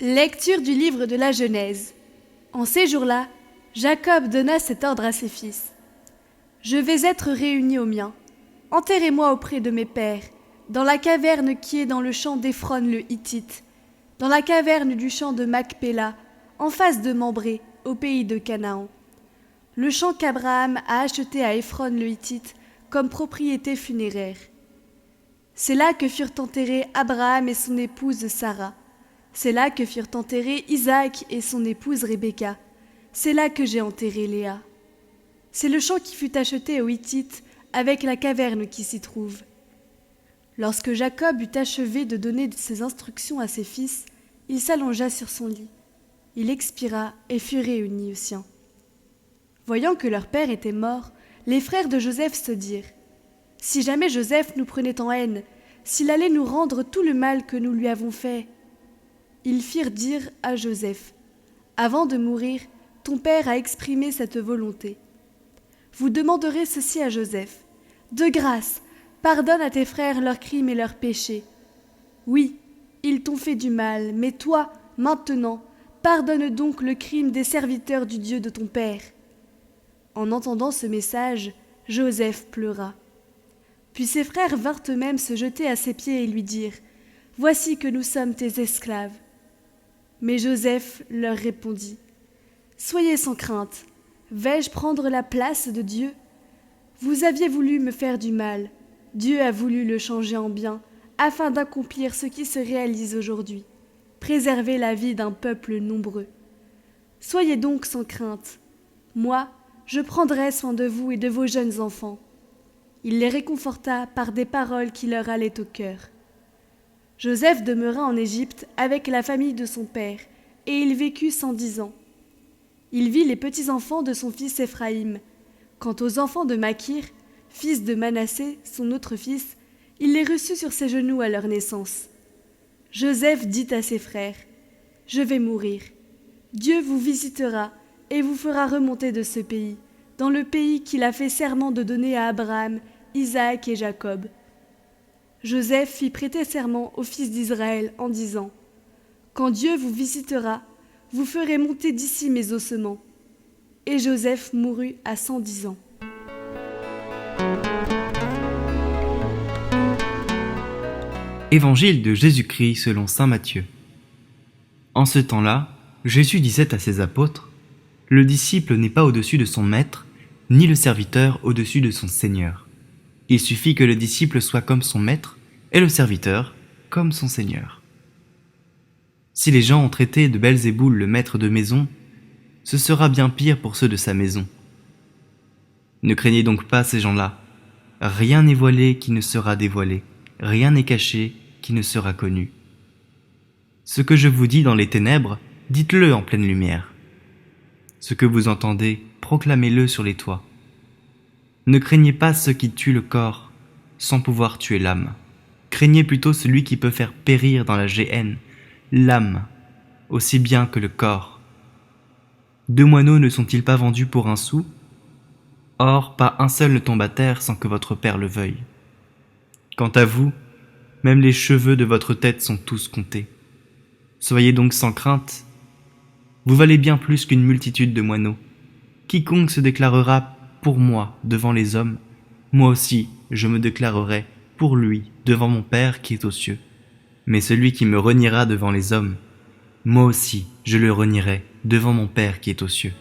Lecture du livre de la Genèse. En ces jours-là, Jacob donna cet ordre à ses fils. « Je vais être réuni aux miens. Enterrez-moi auprès de mes pères, dans la caverne qui est dans le champ d'Éphron le Hittite, dans la caverne du champ de Macpéla, en face de Mambré, au pays de Canaan. Le champ qu'Abraham a acheté à Éphron le Hittite comme propriété funéraire. C'est là que furent enterrés Abraham et son épouse Sarah. C'est là que furent enterrés Isaac et son épouse Rebecca. C'est là que j'ai enterré Léa. C'est le champ qui fut acheté aux Hittites avec la caverne qui s'y trouve. » Lorsque Jacob eut achevé de donner ses instructions à ses fils, il s'allongea sur son lit. Il expira et fut réuni aux siens. Voyant que leur père était mort, les frères de Joseph se dirent : « Si jamais Joseph nous prenait en haine, s'il allait nous rendre tout le mal que nous lui avons fait. » Ils firent dire à Joseph : « Avant de mourir, ton père a exprimé cette volonté. Vous demanderez ceci à Joseph : de grâce, pardonne à tes frères leurs crimes et leurs péchés. Oui, ils t'ont fait du mal, mais toi, maintenant, pardonne donc le crime des serviteurs du Dieu de ton père. » En entendant ce message, Joseph pleura. Puis ses frères vinrent eux-mêmes se jeter à ses pieds et lui dirent : « Voici que nous sommes tes esclaves. » Mais Joseph leur répondit : « Soyez sans crainte, vais-je prendre la place de Dieu ? Vous aviez voulu me faire du mal, Dieu a voulu le changer en bien, afin d'accomplir ce qui se réalise aujourd'hui, préserver la vie d'un peuple nombreux. Soyez donc sans crainte. Moi, je prendrai soin de vous et de vos jeunes enfants. » Il les réconforta par des paroles qui leur allaient au cœur. Joseph demeura en Égypte avec la famille de son père, et il vécut 110 ans. Il vit les petits-enfants de son fils Éphraïm. Quant aux enfants de Makir, fils de Manassé, son autre fils, il les reçut sur ses genoux à leur naissance. Joseph dit à ses frères : « Je vais mourir. Dieu vous visitera et vous fera remonter de ce pays, dans le pays qu'il a fait serment de donner à Abraham, Isaac et Jacob. » Joseph fit prêter serment aux fils d'Israël en disant : « Quand Dieu vous visitera, vous ferez monter d'ici mes ossements. » Et Joseph mourut à 110 ans. Évangile de Jésus-Christ selon saint Matthieu. En ce temps-là, Jésus disait à ses apôtres : « Le disciple n'est pas au-dessus de son maître, ni le serviteur au-dessus de son seigneur. Il suffit que le disciple soit comme son maître et le serviteur comme son seigneur. » Si les gens ont traité de Belzéboul le maître de maison, ce sera bien pire pour ceux de sa maison. Ne craignez donc pas ces gens-là. Rien n'est voilé qui ne sera dévoilé, rien n'est caché qui ne sera connu. Ce que je vous dis dans les ténèbres, dites-le en pleine lumière. Ce que vous entendez, proclamez-le sur les toits. Ne craignez pas ceux qui tuent le corps, sans pouvoir tuer l'âme. Craignez plutôt celui qui peut faire périr dans la géhenne l'âme, aussi bien que le corps. 2 moineaux ne sont-ils pas vendus pour 1 sou ? Or, pas un seul ne tombe à terre sans que votre Père le veuille. Quant à vous, même les cheveux de votre tête sont tous comptés. Soyez donc sans crainte. Vous valez bien plus qu'une multitude de moineaux. Quiconque se déclarera pour moi devant les hommes, moi aussi je me déclarerai pour lui devant mon Père qui est aux cieux. Mais celui qui me reniera devant les hommes, moi aussi je le renierai devant mon Père qui est aux cieux.